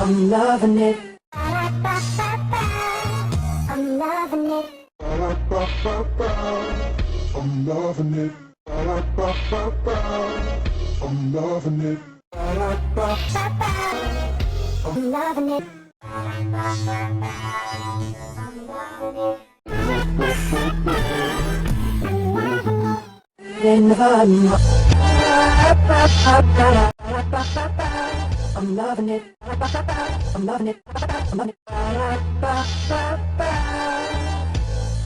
I'm loving it. I'm loving it. I'm loving it. I'm loving it. I'm loving it. In the fun. I'm loving it. I'm loving it. I'm loving it. I'm loving it.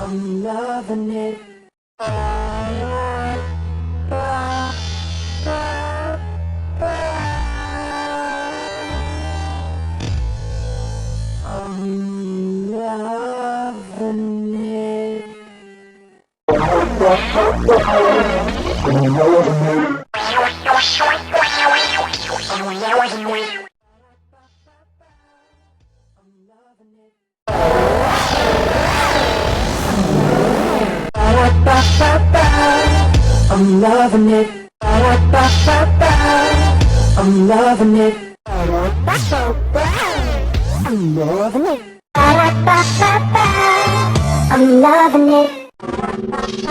I'm loving it. I'm loving it. I'm loving it. That's so bad. I'm loving it. I'm loving it.